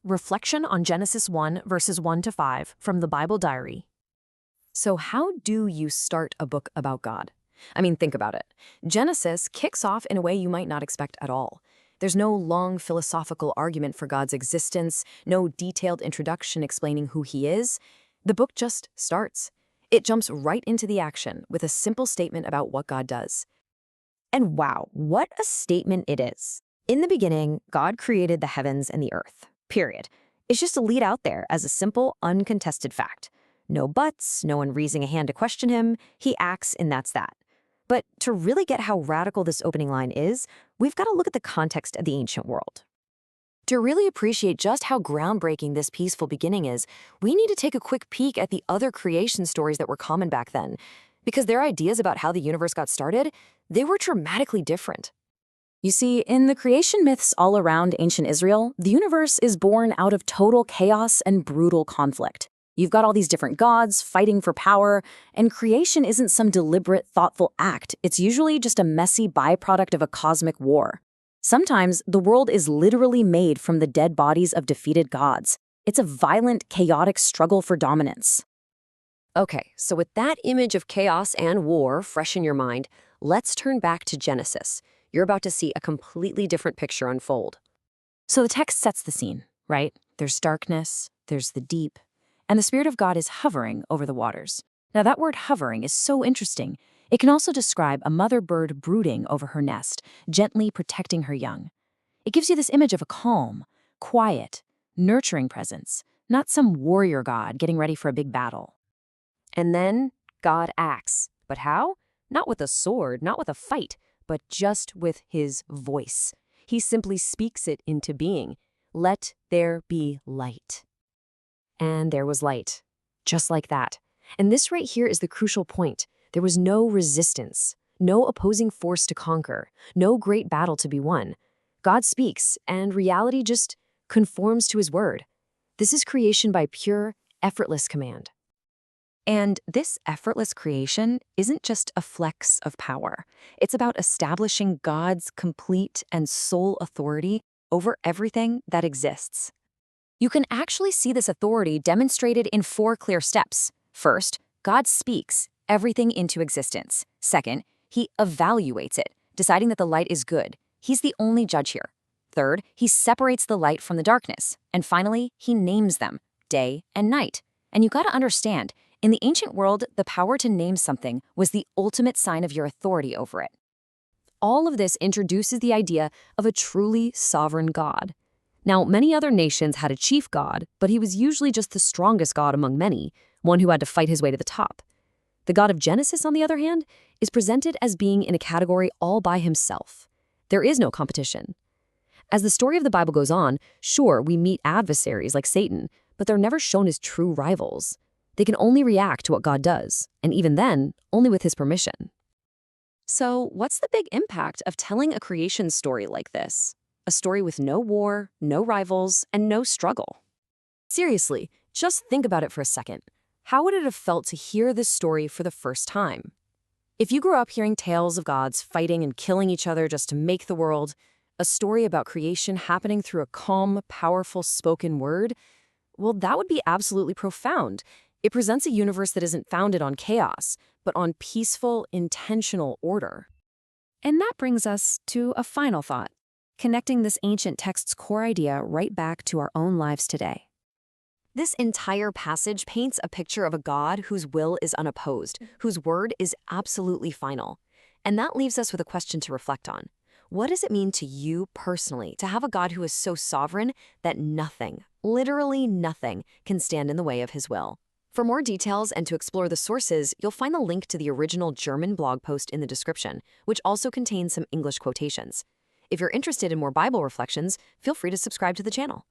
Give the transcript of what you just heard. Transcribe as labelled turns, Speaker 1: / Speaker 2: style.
Speaker 1: Reflection on Genesis 1, verses 1 to 5 from the Bible Diary. So how do you start a book about God? I mean, think about it. Genesis kicks off in a way you might not expect at all. There's no long philosophical argument for God's existence, no detailed introduction explaining who he is. The book just starts. It jumps right into the action with a simple statement about what God does.
Speaker 2: And wow, what a statement it is. In the beginning, God created the heavens and the earth, period. It's just a lead out there as a simple, uncontested fact. No buts, no one raising a hand to question him. He acts and that's that. But to really get how radical this opening line is, we've got to look at the context of the ancient world.
Speaker 1: To really appreciate just how groundbreaking this peaceful beginning is, we need to take a quick peek at the other creation stories that were common back then. Because their ideas about how the universe got started, they were dramatically different.
Speaker 3: You see, in the creation myths all around ancient Israel, the universe is born out of total chaos and brutal conflict. You've got all these different gods fighting for power, and creation isn't some deliberate, thoughtful act. It's usually just a messy byproduct of a cosmic war. Sometimes the world is literally made from the dead bodies of defeated gods. It's a violent, chaotic struggle for dominance.
Speaker 4: Okay, so with that image of chaos and war fresh in your mind, let's turn back to Genesis. You're about to see a completely different picture unfold.
Speaker 3: So the text sets the scene, right? There's darkness, there's the deep, and the Spirit of God is hovering over the waters. Now that word hovering is so interesting. It can also describe a mother bird brooding over her nest, gently protecting her young. It gives you this image of a calm, quiet, nurturing presence, not some warrior god getting ready for a big battle.
Speaker 4: And then God acts. But how? Not with a sword, not with a fight, but just with his voice. He simply speaks it into being. Let there be light. And there was light. Just like that. And this right here is the crucial point. There was no resistance, no opposing force to conquer, no great battle to be won. God speaks, and reality just conforms to his word. This is creation by pure, effortless command.
Speaker 2: And this effortless creation isn't just a flex of power. It's about establishing God's complete and sole authority over everything that exists. You can actually see this authority demonstrated in 4 clear steps. First, God speaks everything into existence. Second, he evaluates it, deciding that the light is good. He's the only judge here. Third, he separates the light from the darkness. And finally, he names them, day and night. And you got to understand, in the ancient world, the power to name something was the ultimate sign of your authority over it.
Speaker 4: All of this introduces the idea of a truly sovereign God. Now, many other nations had a chief god, but he was usually just the strongest god among many, one who had to fight his way to the top. The God of Genesis, on the other hand, is presented as being in a category all by himself. There is no competition. As the story of the Bible goes on, sure, we meet adversaries like Satan, but they're never shown as true rivals. They can only react to what God does, and even then, only with his permission. So, what's the big impact of telling a creation story like this? A story with no war, no rivals, and no struggle. Seriously, just think about it for a second. How would it have felt to hear this story for the first time? If you grew up hearing tales of gods fighting and killing each other just to make the world, a story about creation happening through a calm, powerful spoken word, well, that would be absolutely profound. It presents a universe that isn't founded on chaos, but on peaceful, intentional order.
Speaker 2: And that brings us to a final thought, connecting this ancient text's core idea right back to our own lives today.
Speaker 4: This entire passage paints a picture of a God whose will is unopposed, whose word is absolutely final. And that leaves us with a question to reflect on. What does it mean to you personally to have a God who is so sovereign that nothing, literally nothing, can stand in the way of his will? For more details and to explore the sources, you'll find the link to the original German blog post in the description, which also contains some English quotations. If you're interested in more Bible reflections, feel free to subscribe to the channel.